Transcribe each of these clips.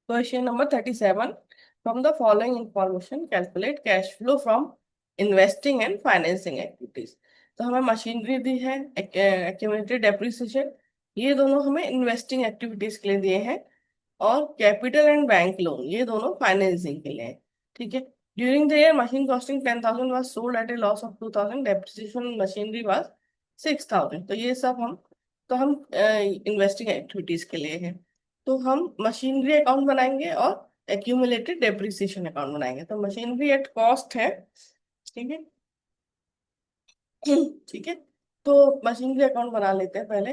Question number 37. From the following information, calculate cash flow from investing and financing activities. तो हमें machinery दी है, accumulated depreciation, ये दोनों हमें इन्वेस्टिंग एक्टिविटीज के लिए दिए हैं, और कैपिटल एंड बैंक लोन ये दोनों फाइनेंसिंग के लिए हैं। ठीक है। During the year machine costing 10,000 was sold at A loss of 2,000, depreciation machinery was 6,000। तो ये सब हम इन्वेस्टिंग एक्टिविटीज के लिए है। तो हम मशीनरी अकाउंट बनाएंगे और एक्यूमुलेटेड डेप्रिसिएशन अकाउंट बनाएंगे। तो मशीनरी एट कॉस्ट है। ठीक है। ठीक है। तो मशीनरी अकाउंट बना लेते हैं पहले।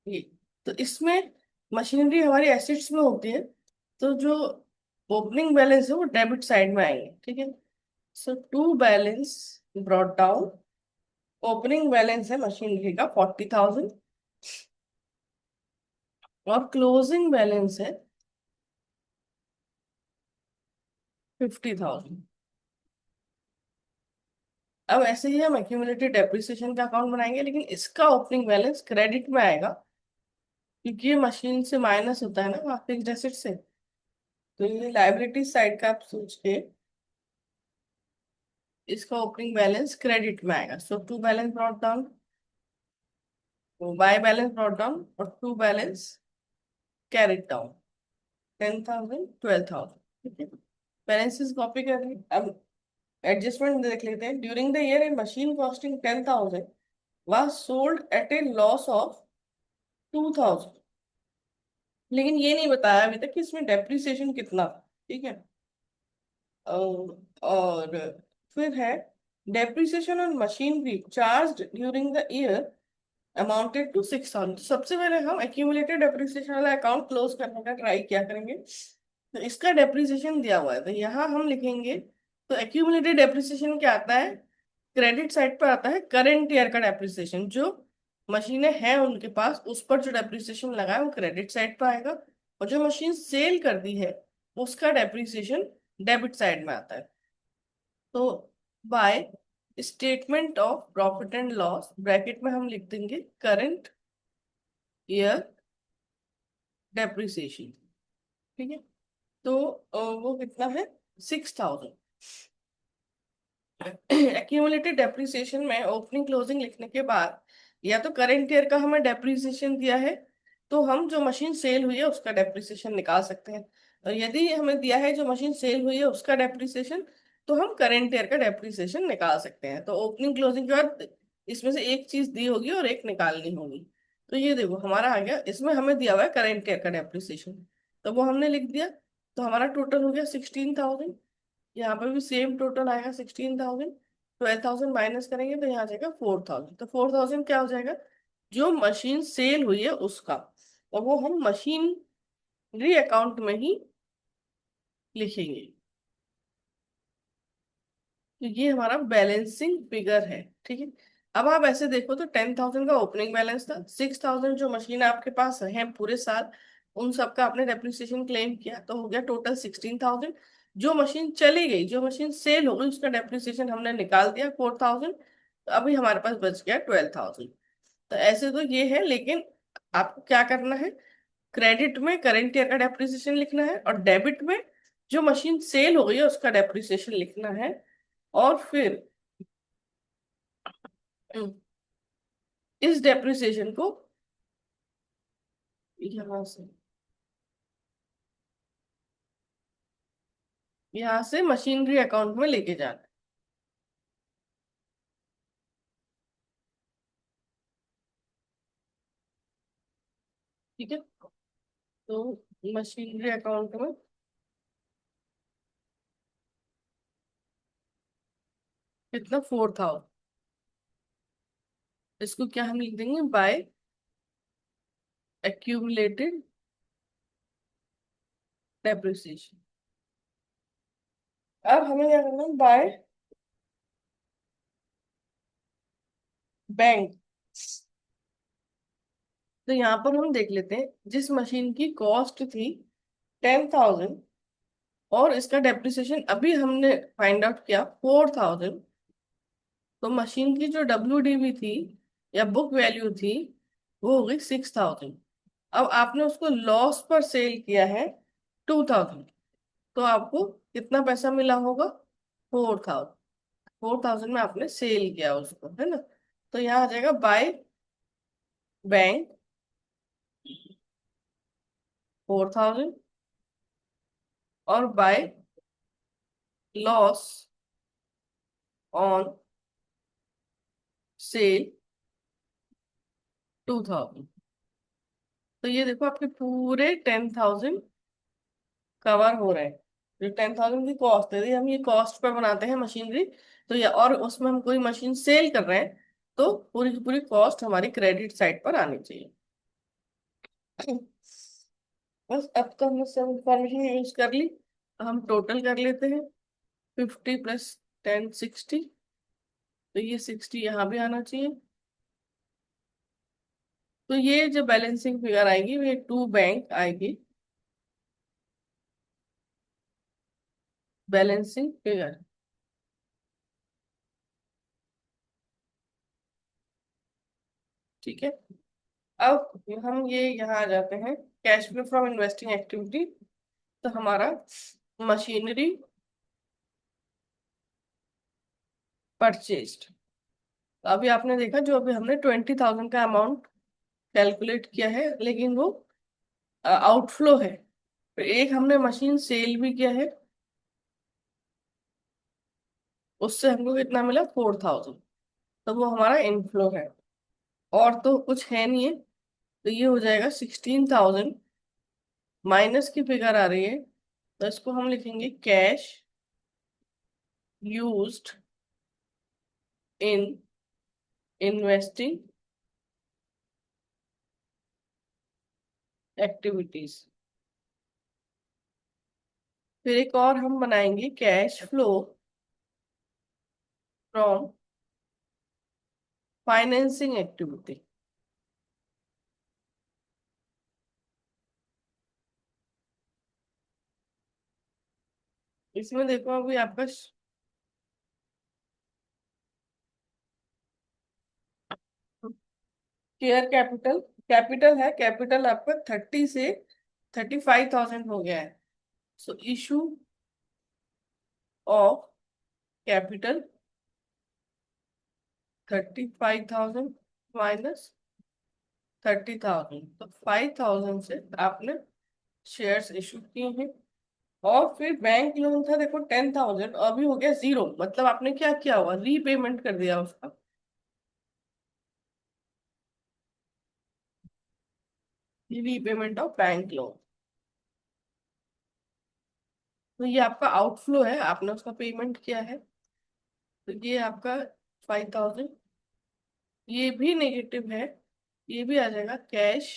ये तो इसमें मशीनरी हमारी एसेट्स में होती है, तो जो ओपनिंग बैलेंस है वो डेबिट साइड में आएंगे। ठीक है। So to balance brought down, opening balance है मशीनरी का 40,000 और क्लोजिंग बैलेंस है 50,000। अब ऐसे ही हम एक्यूमुलेटेड डेप्रिसिएशन का अकाउंट बनाएंगे, लेकिन इसका ओपनिंग बैलेंस क्रेडिट में आएगा, क्योंकि ये मशीन से माइनस होता है ना फिक्स्ड एसेट से। तो ये लाइबिलिटी साइड का आप सोच के इसका ओपनिंग बैलेंस क्रेडिट में आएगा। So to balance brought down, by balance brought down और टू बैलेंस कैरिड डाउन, 10,000 12,000। ठीक है। बैलेंसेस कॉपी कर रही अब एडजस्टमेंट देख लेते हैं। During the year A machine costing 10,000 was sold at a loss of 2,000, लेकिन ये नहीं बताया अभी तक कि इसमें डेप्रिसिएशन कितना था। ठीक है। और फिर है depreciation on machinery charge during the year amounted to 6,000। सबसे पहले हम एक्यूमुलेटेड डेप्रिसिएशन वाला अकाउंट क्लोज करने का ट्राई किया करेंगे। तो इसका डेप्रिसिएशन दिया हुआ है, तो यहाँ हम लिखेंगे। तो एक्यूमुलेटेड डेप्रिसिएशन क्या आता है? क्रेडिट साइड पर आता है करेंट ईयर का डेप्रिसिएशन, जो मशीनें हैं उनके पास उस पर जो डेप्रिसिएशन लगा है वो क्रेडिट साइड पर आएगा, और जो मशीन सेल कर दी है उसका डेप्रिसिएशन डेबिट साइड में आता है। तो by statement of profit and loss bracket में हम लिख देंगे करेंट ईयर डेप्रिसिएशन। ठीक है। तो वो कितना है? 6,000। एक्यूमुलेटेड डेप्रिसिएशन में ओपनिंग क्लोजिंग लिखने के बाद या तो करेंट ईयर का हमें डेप्रिसिएशन दिया है, तो हम जो मशीन सेल हुई है उसका डेप्रिसिएशन निकाल सकते हैं। और यदि हमें दिया है जो मशीन सेल हुई है उसका डेप्रिसिएशन, तो हम करेंट ईयर का डेप्रिसिएशन निकाल सकते हैं। तो ओपनिंग क्लोजिंग के बाद इसमें से एक चीज दी होगी और एक निकालनी होगी। तो ये देखो हमारा आ गया, इसमें हमें दिया हुआ है करेंट ईयर का डेप्रिसिएशन, तो वो हमने लिख दिया। तो हमारा टोटल हो गया 16,000। यहाँ पे भी सेम टोटल आएगा 16,000। 12,000 माइनस करेंगे तो यहाँ आ जाएगा 4,000। तो 4,000 क्या हो जाएगा? जो मशीन सेल हुई है उसका, तो वो हम मशीनरी अकाउंट में ही लिखेंगे। तो ये हमारा बैलेंसिंग फिगर है। ठीक है। अब आप ऐसे देखो तो 10,000 का ओपनिंग बैलेंस था, 6,000 जो मशीन आपके पास है पूरे साल उन सबका आपने डेप्रिसिएशन क्लेम किया, तो हो गया टोटल 16,000। जो मशीन चली गई, जो मशीन सेल हो गई, उसका डेप्रिसिएशन हमने निकाल दिया 4,000। तो अभी हमारे पास बच गया 12,000। तो ऐसे तो ये है, लेकिन आपको क्या करना है? क्रेडिट में करेंट ईयर का डेप्रिसिएशन लिखना है, और डेबिट में जो मशीन सेल हो गई है उसका डेप्रिसिएशन लिखना है। और फिर हम्म, इस डेप्रिसिएशन को यहाँ से मशीनरी अकाउंट में लेके जाना है। ठीक है। तो मशीनरी अकाउंट में कितना? 4,000। इसको क्या हम लिख देंगे? By accumulated depreciation. अब हमें क्या करना है? By bank. तो यहाँ पर हम देख लेते हैं, जिस मशीन की कॉस्ट थी 10,000 और इसका डेप्रिसिएशन अभी हमने फाइंड आउट किया 4,000, तो मशीन की जो WDV थी या बुक वैल्यू थी वो हो गई 6,000। अब आपने उसको लॉस पर सेल किया है, 2000, तो आपको कितना पैसा मिला होगा? 4000। 4000 में आपने सेल किया उसको, है ना? तो यहाँ आ जाएगा बाय बैंक 4000, और बाय लॉस ऑन सेल 2000। तो ये देखो आपके पूरे 10,000 कवर हो रहे हैं। जो 10,000 की कॉस्ट है, यदि हम ये कॉस्ट पर बनाते हैं मशीनरी, तो ये, और उसमें हम कोई मशीन सेल कर रहे हैं, तो पूरी की पूरी कॉस्ट हमारी क्रेडिट साइड पर आनी चाहिए। बस अब तो हमने सब इंफॉर्मेशन यूज कर ली। हम टोटल कर लेते हैं। 50 + 10 60, तो ये 60 यहाँ भी आना चाहिए। तो ये जो बैलेंसिंग फिगर आएगी वो टू बैंक आएगी, बैलेंसिंग फिगर। ठीक है। अब हम ये यहाँ आ जाते हैं, cash flow from investing activity. तो हमारा मशीनरी परचेज्ड। तो अभी आपने देखा, जो अभी हमने 20,000 का अमाउंट कैलकुलेट किया है, लेकिन वो आउटफ्लो है। फिर एक हमने मशीन सेल भी किया है, उससे हमको कितना मिला? 4,000। तो वो हमारा इनफ्लो है, और तो कुछ है नहीं है। तो ये हो जाएगा 16,000, माइनस की फिगर आ रही है, तो इसको हम लिखेंगे cash used in investing activities. फिर एक और हम बनाएंगे, cash flow from financing activity. इसमें देखो अभी आपका शेयर कैपिटल, कैपिटल है, कैपिटल आपका 30 से 35,000 हो गया है। सो इशू ऑफ कैपिटल 35,000 माइनस 30,000, तो 5,000 से आपने शेयर्स इशू किए हैं। और फिर बैंक लोन था देखो 10,000, अभी हो गया जीरो, मतलब आपने क्या किया हुआ? रीपेमेंट कर दिया उसका। Repayment of bank loan. तो ये आपका आउटफ्लो है, आपने उसका पेमेंट किया है। तो ये आपका 5,000, ये भी नेगेटिव है, ये भी आ जाएगा cash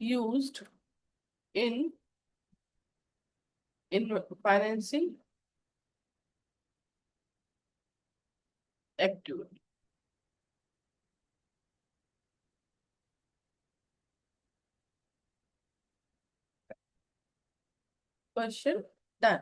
used in in financing activity. Question done.